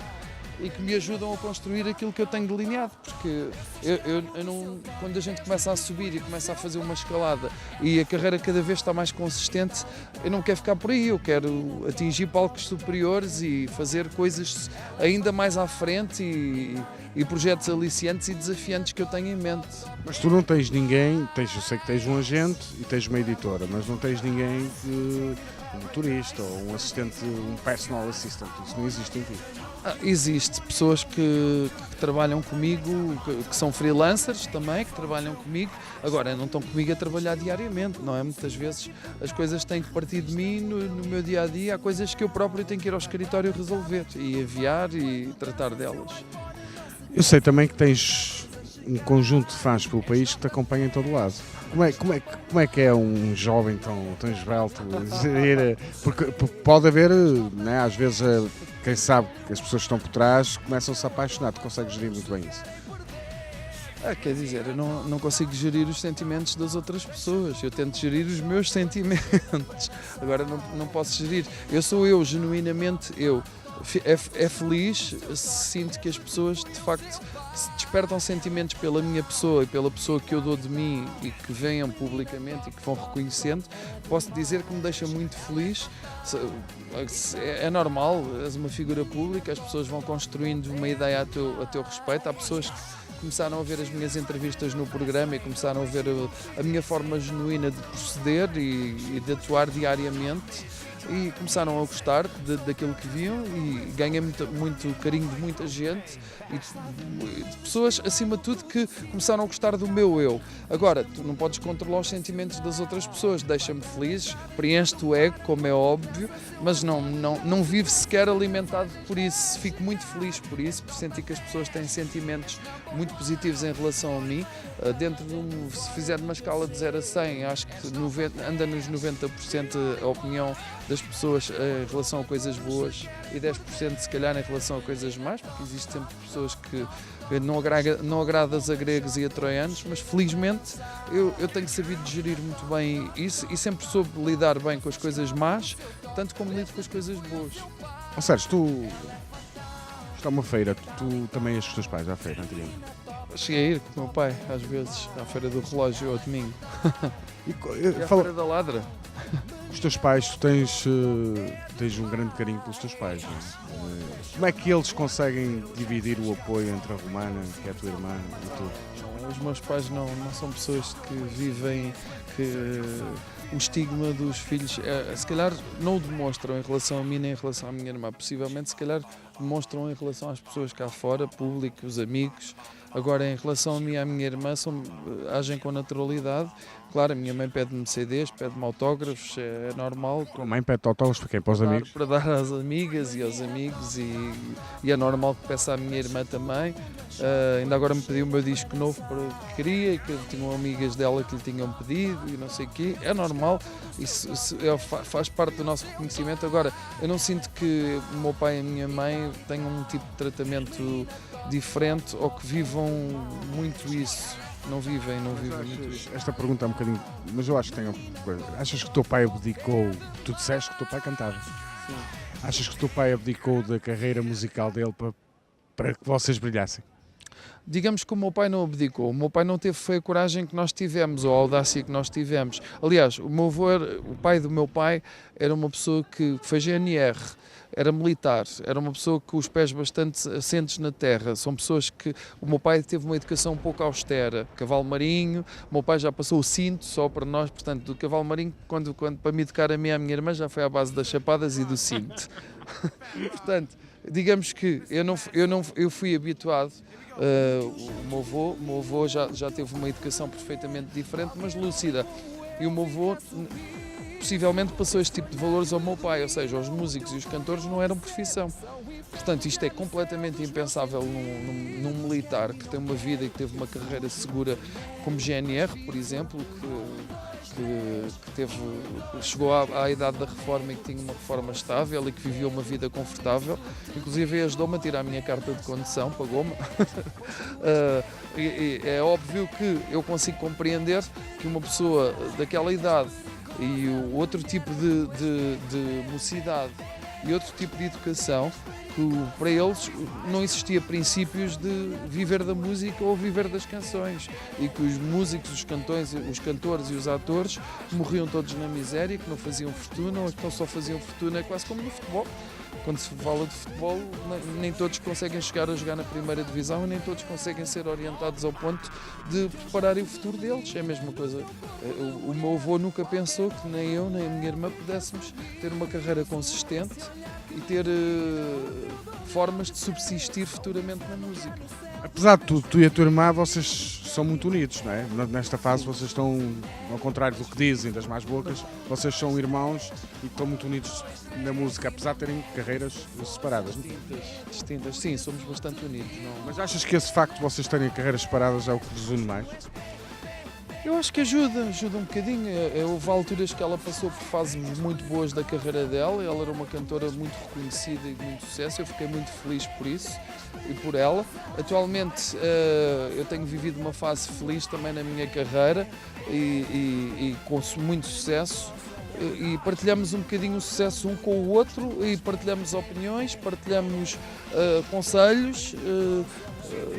e que me ajudam a construir aquilo que eu tenho delineado, porque eu não, quando a gente começa a subir e começa a fazer uma escalada e a carreira cada vez está mais consistente, eu não quero ficar por aí, eu quero atingir palcos superiores e fazer coisas ainda mais à frente e projetos aliciantes e desafiantes que eu tenho em mente. Mas tu não tens ninguém, eu sei que tens um agente e tens uma editora, mas não tens ninguém, um motorista ou um assistente, um personal assistant, isso não existe em ti. Existe pessoas que trabalham comigo, que são freelancers também, que trabalham comigo, agora não estão comigo a trabalhar diariamente, não é? Muitas vezes as coisas têm que partir de mim no meu dia-a-dia, há coisas que eu próprio tenho que ir ao escritório resolver e enviar e tratar delas. Eu sei também que tens um conjunto de fãs pelo país que te acompanha em todo lado. Como é que é um jovem tão esbelto? Porque pode haver, né, às vezes, quem sabe que as pessoas que estão por trás começam-se a apaixonar. Tu consegues gerir muito bem isso? Quer dizer, eu não consigo gerir os sentimentos das outras pessoas, eu tento gerir os meus sentimentos. Agora não posso gerir. Eu sou eu, genuinamente eu. É feliz, sinto que as pessoas de facto despertam sentimentos pela minha pessoa e pela pessoa que eu dou de mim e que venham publicamente e que vão reconhecendo. Posso dizer que me deixa muito feliz. É normal, és uma figura pública, as pessoas vão construindo uma ideia a teu respeito. Há pessoas que começaram a ver as minhas entrevistas no programa e começaram a ver a minha forma genuína de proceder e de atuar diariamente. E começaram a gostar daquilo que viam e ganhei muito carinho de muita gente e de pessoas, acima de tudo, que começaram a gostar do meu eu. Agora, tu não podes controlar os sentimentos das outras pessoas, deixa-me feliz, preenche-te o ego, como é óbvio, mas não vivo sequer alimentado por isso. Fico muito feliz por isso, por sentir que as pessoas têm sentimentos muito positivos em relação a mim. Se fizer uma escala de 0 a 100, acho que anda nos 90% a opinião das pessoas em relação a coisas boas e 10% se calhar em relação a coisas más, porque existe sempre pessoas que não agradas a gregos e a troianos, mas felizmente eu tenho sabido gerir muito bem isso e sempre soube lidar bem com as coisas más, tanto como lido com as coisas boas. Sérgio, está uma feira, tu também ias com os teus pais à feira antigamente? Cheguei a ir com o meu pai, às vezes, à feira do relógio ao domingo. E à fala... feira da ladra. Os teus pais, tu tens um grande carinho pelos teus pais, não é? Como é que eles conseguem dividir o apoio entre a Romana, que é a tua irmã, e tu? Os meus pais não são pessoas que vivem o estigma dos filhos, se calhar não o demonstram em relação a mim nem em relação à minha irmã, possivelmente se calhar demonstram em relação às pessoas cá fora, público, os amigos, Agora, em relação a mim e à minha irmã, agem com naturalidade. Claro, a minha mãe pede-me CDs, pede-me autógrafos, é normal. A mãe pede autógrafos para quem? Para os amigos? Para dar às amigas e aos amigos e é normal que peça à minha irmã também. Ainda agora me pediu o meu disco novo que queria e que tinham amigas dela que lhe tinham pedido e não sei o quê. É normal, isso faz parte do nosso reconhecimento. Agora, eu não sinto que o meu pai e a minha mãe tenham um tipo de tratamento diferente ou que vivam muito isso. Não vivem muito isso. Esta pergunta é um bocadinho, mas eu acho que tem uma coisa. Achas que o teu pai abdicou, tu disseste que o teu pai cantava? Sim. Achas que o teu pai abdicou da carreira musical dele para que vocês brilhassem? Digamos que o meu pai não abdicou, o meu pai não teve foi a coragem que nós tivemos, ou a audácia que nós tivemos. Aliás, o pai do meu pai era uma pessoa que foi GNR, era militar, era uma pessoa com os pés bastante assentes na terra. São pessoas que... O meu pai teve uma educação um pouco austera, cavalo marinho, o meu pai já passou o cinto só para nós, portanto, do cavalo marinho, quando para me educar a mim e à minha irmã, já foi à base das chapadas e do cinto. Portanto, digamos que eu fui habituado. O meu avô já teve uma educação perfeitamente diferente, mas lúcida. E o meu avô possivelmente passou este tipo de valores ao meu pai, ou seja, os músicos e os cantores não eram profissão. Portanto, isto é completamente impensável num militar que tem uma vida e que teve uma carreira segura como GNR, por exemplo, que chegou à idade da reforma e que tinha uma reforma estável e que vivia uma vida confortável. Inclusive ajudou-me a tirar a minha carta de condução, pagou-me. É óbvio que eu consigo compreender que uma pessoa daquela idade e outro tipo de mocidade e outro tipo de educação, que para eles não existia princípios de viver da música ou viver das canções, e que os músicos, os cantores e os atores morriam todos na miséria, que não faziam fortuna, ou que não só faziam fortuna, é quase como no futebol. Quando se fala de futebol, nem todos conseguem chegar a jogar na primeira divisão e nem todos conseguem ser orientados ao ponto de prepararem o futuro deles. É a mesma coisa. O meu avô nunca pensou que nem eu nem a minha irmã pudéssemos ter uma carreira consistente e ter formas de subsistir futuramente na música. Apesar de tudo, tu e a tua irmã, vocês são muito unidos, não é? Nesta fase vocês estão, ao contrário do que dizem das mais bocas, vocês são irmãos e estão muito unidos na música, apesar de terem carreiras separadas. Distintas, sim, somos bastante unidos. Não? Mas achas que esse facto de vocês terem carreiras separadas é o que vos une mais? Eu acho que ajuda um bocadinho. Houve alturas que ela passou por fases muito boas da carreira dela, ela era uma cantora muito reconhecida e de muito sucesso, eu fiquei muito feliz por isso e por ela. Atualmente eu tenho vivido uma fase feliz também na minha carreira e com muito sucesso. E partilhamos um bocadinho o sucesso um com o outro e partilhamos opiniões, partilhamos conselhos,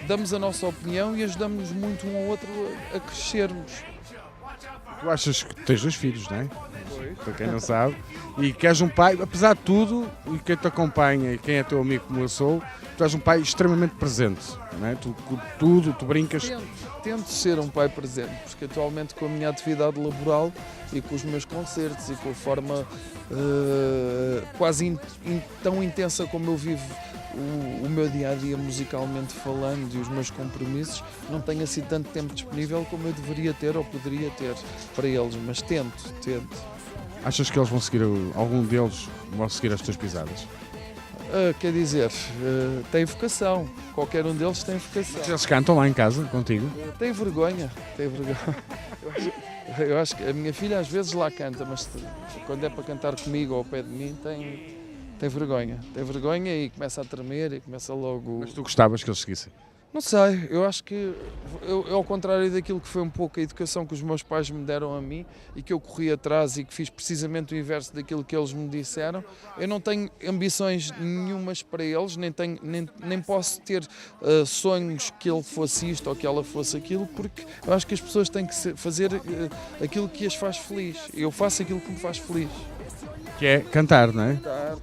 damos a nossa opinião e ajudamos muito um ao outro a crescermos. Tu achas que tens 2 filhos, não é? Para quem não sabe, e que és um pai, apesar de tudo, e quem te acompanha e quem é teu amigo como eu sou, tu és um pai extremamente presente, não é? Tu brincas. Tento ser um pai presente, porque atualmente com a minha atividade laboral e com os meus concertos e com a forma quase tão intensa como eu vivo o meu dia-a-dia musicalmente falando e os meus compromissos, não tenho assim tanto tempo disponível como eu deveria ter ou poderia ter para eles, mas tento. Achas que eles vão seguir, algum deles vão seguir as tuas pisadas? Quer dizer, tem vocação, qualquer um deles tem vocação. Eles cantam lá em casa, contigo? Tem vergonha. Eu acho que a minha filha às vezes lá canta, mas quando é para cantar comigo ou ao pé de mim tem vergonha. Tem vergonha e começa a tremer e começa logo... Mas tu gostavas que eles seguissem? Não sei, eu acho que ao contrário daquilo que foi um pouco a educação que os meus pais me deram a mim e que eu corri atrás e que fiz precisamente o inverso daquilo que eles me disseram, eu não tenho ambições nenhumas para eles, nem posso ter sonhos que ele fosse isto ou que ela fosse aquilo, porque eu acho que as pessoas têm que fazer aquilo que as faz feliz. Eu faço aquilo que me faz feliz. Que é cantar, não é? Cantar,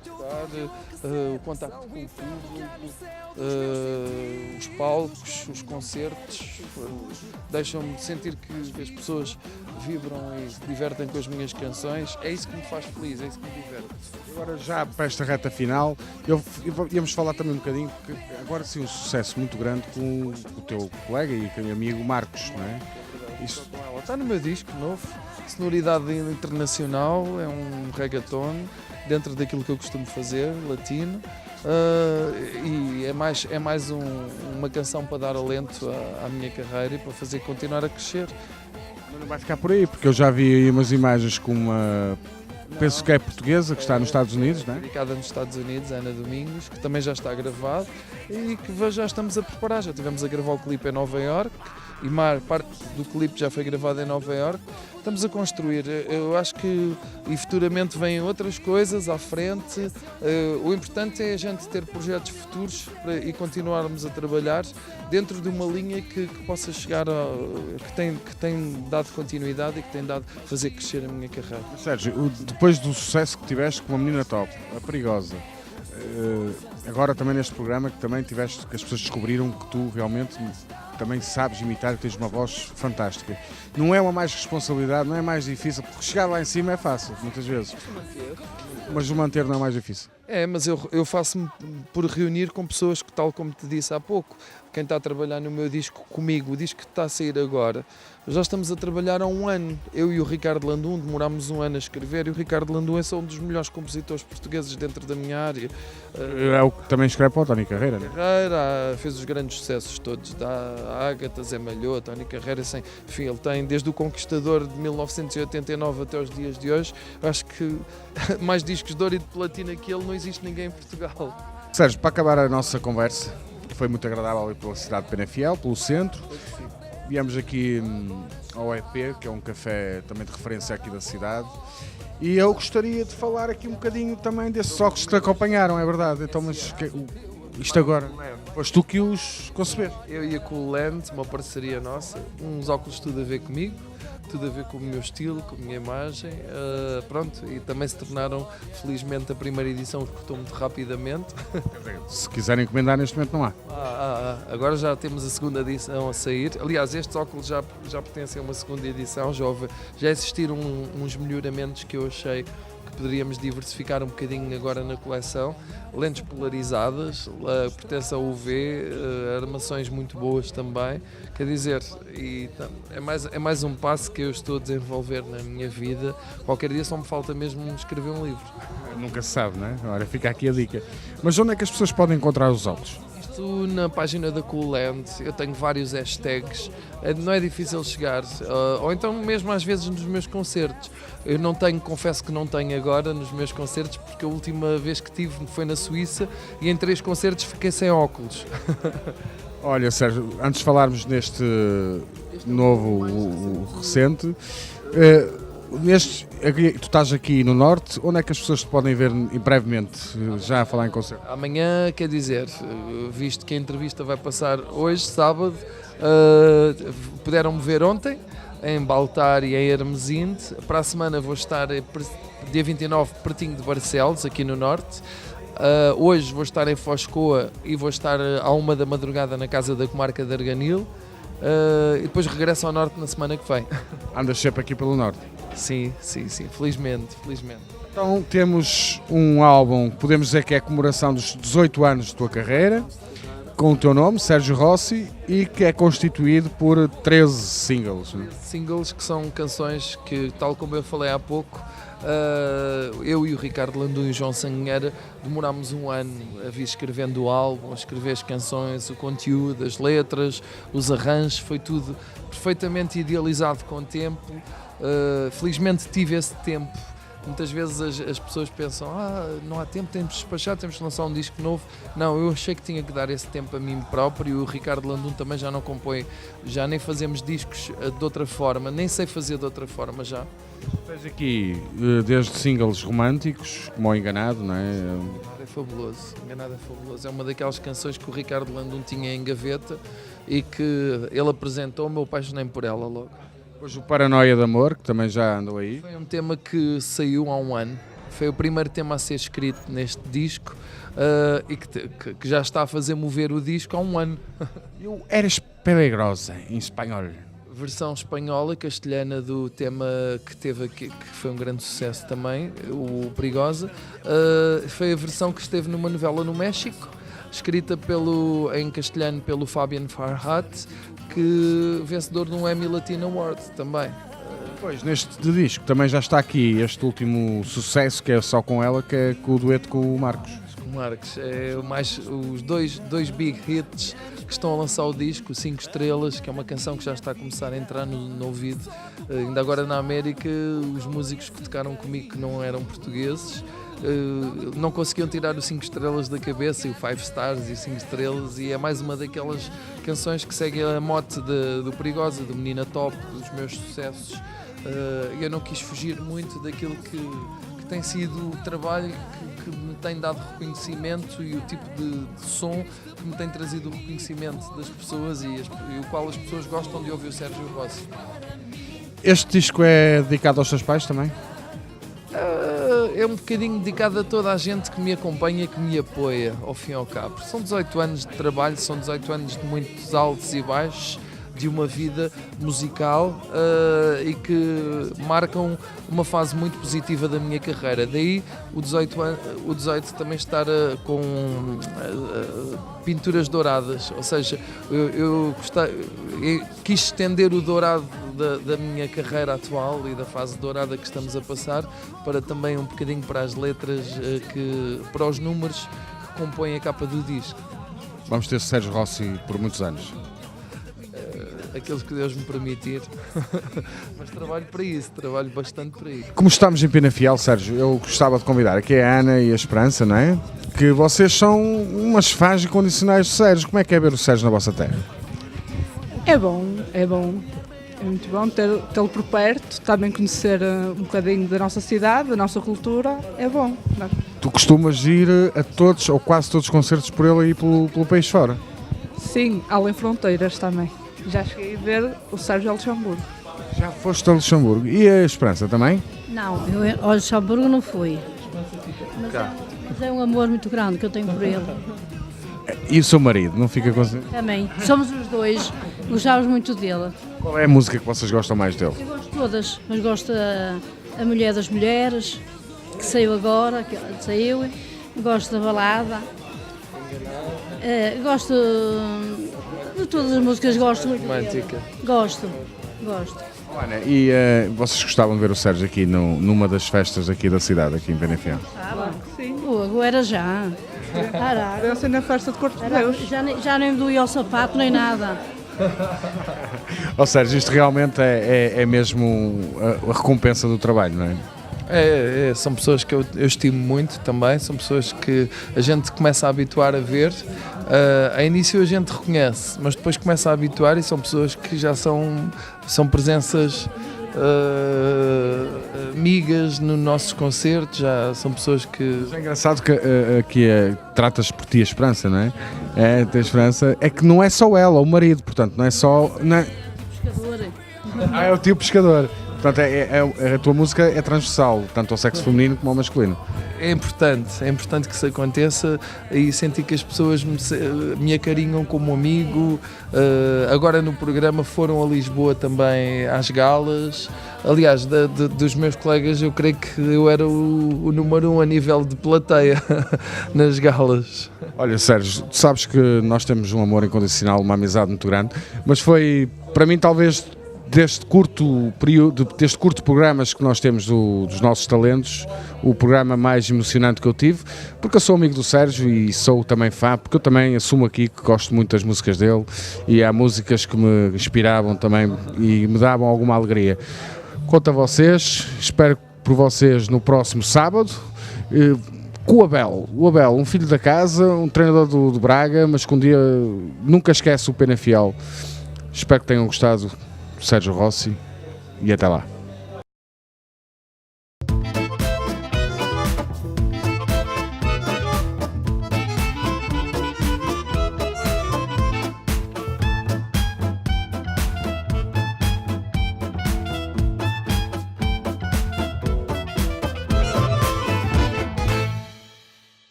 o contacto com o público, os palcos, os concertos, deixam-me sentir que as pessoas vibram e se divertem com as minhas canções. É isso que me faz feliz, é isso que me diverte. Agora já para esta reta final, íamos falar também um bocadinho, porque agora sim um sucesso muito grande com o teu colega e amigo Marcos, não é? Isto... Está no meu disco novo, sonoridade internacional, é um reggaeton dentro daquilo que eu costumo fazer, latino, e é mais uma canção para dar alento à minha carreira e para fazer continuar a crescer. Mas não vai ficar por aí, porque eu já vi aí umas imagens com uma... Penso que é portuguesa, que está nos Estados Unidos, não é? Dedicada nos Estados Unidos, Ana Domingos, que também já está gravado e que já estamos a preparar. Já estivemos a gravar o clipe em Nova Iorque e parte do clipe já foi gravada em Nova Iorque. Estamos a construir. Eu acho que e futuramente vêm outras coisas à frente. O importante é a gente ter projetos futuros e continuarmos a trabalhar dentro de uma linha que possa chegar que tem dado continuidade e que tem dado fazer crescer a minha carreira. Sérgio, depois do sucesso que tiveste com a menina top, a Perigosa, agora também neste programa que também tiveste, que as pessoas descobriram que tu realmente também sabes imitar, que tens uma voz fantástica. Não é uma mais responsabilidade, não é mais difícil, porque chegar lá em cima é fácil, muitas vezes. Mas o manter não é mais difícil. É, mas eu faço-me por reunir com pessoas que, tal como te disse há pouco, quem está a trabalhar no meu disco comigo, o disco que está a sair agora, já estamos a trabalhar há um ano. Eu e o Ricardo Landum demorámos um ano a escrever e o Ricardo Landum é um dos melhores compositores portugueses dentro da minha área. É o que também escreve para o Tony Carreira, não é? Carreira fez os grandes sucessos todos, da Ágata, Zé Malhoa, Tony Carreira, enfim, ele tem desde o Conquistador de 1989 até os dias de hoje, acho que mais discos de ouro e de platina que ele não existe ninguém em Portugal. Sérgio, para acabar a nossa conversa, que foi muito agradável ali pela cidade de Penafiel, pelo centro, viemos aqui ao EP, que é um café também de referência aqui da cidade, e eu gostaria de falar aqui um bocadinho também desses óculos que te acompanharam, é verdade? Então, mas isto agora, foste tu que os concebeste? Eu e a Cool Land, uma parceria nossa, uns óculos tudo a ver comigo, tudo a ver com o meu estilo, com a minha imagem, pronto, e também se tornaram, felizmente, a primeira edição cortou muito rapidamente. Se quiserem encomendar neste momento não há. Agora já temos a segunda edição a sair, aliás estes óculos já pertencem a uma segunda edição, já existiram uns melhoramentos que eu achei que poderíamos diversificar um bocadinho agora na coleção, lentes polarizadas, proteção UV, armações muito boas também, quer dizer, é mais um passo que eu estou a desenvolver na minha vida. Qualquer dia só me falta mesmo escrever um livro. Nunca se sabe, não é? Olha, fica aqui a dica. Mas onde é que as pessoas podem encontrar os óculos? Isto na página da Cool Land, eu tenho vários hashtags, não é difícil chegar, ou então mesmo às vezes nos meus concertos. Eu não tenho, confesso que não tenho agora nos meus concertos, porque a última vez que tive foi na Suíça e em 3 concertos fiquei sem óculos. Olha, Sérgio, antes de falarmos neste novo, o recente, tu estás aqui no Norte, onde é que as pessoas te podem ver brevemente, já a falar em concerto? Amanhã, quer dizer, visto que a entrevista vai passar hoje, sábado, puderam-me ver ontem, em Baltar e em Hermesinde. Para a semana vou estar, dia 29, pertinho de Barcelos, aqui no Norte. Hoje vou estar em Foscoa e vou estar à 1 da madrugada na Casa da Comarca de Arganil. E depois regresso ao Norte na semana que vem. Andas sempre aqui pelo Norte? Sim, felizmente. Então temos um álbum, podemos dizer que é a comemoração dos 18 anos de tua carreira, com o teu nome, Sérgio Rossi, e que é constituído por 13 singles. Não é? Singles que são canções que, tal como eu falei há pouco, eu e o Ricardo Landum e o João Sangueira demorámos um ano a vir escrevendo o álbum, a escrever as canções, o conteúdo, as letras, os arranjos, foi tudo perfeitamente idealizado com o tempo. Felizmente tive esse tempo. Muitas vezes as pessoas pensam, não há tempo, temos de despachar, temos de lançar um disco novo. Não, eu achei que tinha que dar esse tempo a mim próprio, e o Ricardo Landum também já não compõe, já nem fazemos discos de outra forma, nem sei fazer de outra forma já. Tens aqui desde singles românticos, como o Enganado, não é? Enganado é fabuloso, é uma daquelas canções que o Ricardo Landum tinha em gaveta e que ele apresentou-me, eu apaixonei por ela logo. Depois o Paranoia de Amor, que também já andou aí. Foi um tema que saiu há um ano, Foi o primeiro tema a ser escrito neste disco e que já está a fazer mover o disco há um ano. Eu Eres Peligrosa, em espanhol. Versão espanhola, castelhana do tema que teve aqui, que foi um grande sucesso também, o Perigosa. Foi a versão que esteve numa novela no México, escrita em castelhano pelo Fabian Farhat, que vencedor de um Emmy Latino Award também. Pois, neste disco também já está aqui este último sucesso, que é Só Com Ela, que é com o dueto com o Marcos. Marcos, é os dois big hits que estão a lançar o disco, 5 Estrelas, que é uma canção que já está a começar a entrar no ouvido. Ainda agora na América, os músicos que tocaram comigo que não eram portugueses não conseguiam tirar os 5 Estrelas da cabeça, e o 5 Stars e os 5 Estrelas, e é mais uma daquelas canções que segue a mote do Perigosa, do Menina Top, dos meus sucessos. Eu não quis fugir muito daquilo que tem sido o trabalho que me tem dado reconhecimento e o tipo de som que me tem trazido o reconhecimento das pessoas e o qual as pessoas gostam de ouvir o Sérgio Rossi. Este disco é dedicado aos seus pais também? É um bocadinho dedicado a toda a gente que me acompanha, que me apoia, ao fim e ao cabo. São 18 anos de trabalho, são 18 anos de muitos altos e baixos, de uma vida musical e que marcam uma fase muito positiva da minha carreira. Daí o 18 também estar com pinturas douradas, ou seja, eu quis estender o dourado da minha carreira atual e da fase dourada que estamos a passar para também um bocadinho para as letras, para os números que compõem a capa do disco. Vamos ter Sérgio Rossi por muitos anos. Aqueles que Deus me permitir, mas trabalho para isso, trabalho bastante para isso. Como estamos em Penafiel, Sérgio, eu gostava de convidar aqui a Ana e a Esperança, não é? Que vocês são umas fãs incondicionais do Sérgio. Como é que é ver o Sérgio na vossa terra? É bom, é bom. É muito bom tê-lo por perto, também conhecer um bocadinho da nossa cidade, da nossa cultura, é bom. Não é? Tu costumas ir a todos, ou quase todos os concertos por ele aí pelo país fora? Sim, além fronteiras também. Já cheguei a ver o Sérgio a Luxemburgo. Já foste a Luxemburgo. E a Esperança também? Não, eu ao Luxemburgo não fui. Mas é um amor muito grande que eu tenho por ele. E o seu marido, não fica com... Também. Somos os dois, gostávamos muito dele. Qual é a música que vocês gostam mais dele? Eu gosto de todas, mas gosto da Mulher das Mulheres, que saiu agora, que saiu. Gosto da balada. Gosto de todas as músicas, gosto muito dele. Gosto. Ana, e vocês gostavam de ver o Sérgio aqui numa das festas aqui da cidade, aqui em Penafiel? Sim. Agora já. Deve ser na festa de Corte de Deus. Já nem me doía o sapato nem nada. Ou seja, isto realmente é mesmo a recompensa do trabalho, não é? São pessoas que eu estimo muito também, são pessoas que a gente começa a habituar a ver. A início a gente reconhece, mas depois começa a habituar e são pessoas que já são presenças amigas nos nossos concertos, já são pessoas que... É engraçado que tratas por ti a Esperança, não é? A Esperança é que não é só ela, o marido, portanto, não é só... Não é... Pescador. É o tio pescador. Portanto, a tua música é transversal, tanto ao sexo feminino como ao masculino. É importante que isso aconteça e sentir que as pessoas me acarinham como amigo. Agora no programa foram a Lisboa também às galas. Aliás, dos meus colegas, eu creio que eu era o número 1 a nível de plateia nas galas. Olha, Sérgio, tu sabes que nós temos um amor incondicional, uma amizade muito grande, mas foi, para mim, talvez... Deste curto programas que nós temos dos nossos talentos, o programa mais emocionante que eu tive, porque eu sou amigo do Sérgio e sou também fã, porque eu também assumo aqui que gosto muito das músicas dele e há músicas que me inspiravam também e me davam alguma alegria. Quanto a vocês, espero por vocês no próximo sábado, com o Abel, um filho da casa, um treinador do Braga, mas que um dia nunca esquece o Penafiel. Espero que tenham gostado. Sérgio Rossi, e até lá.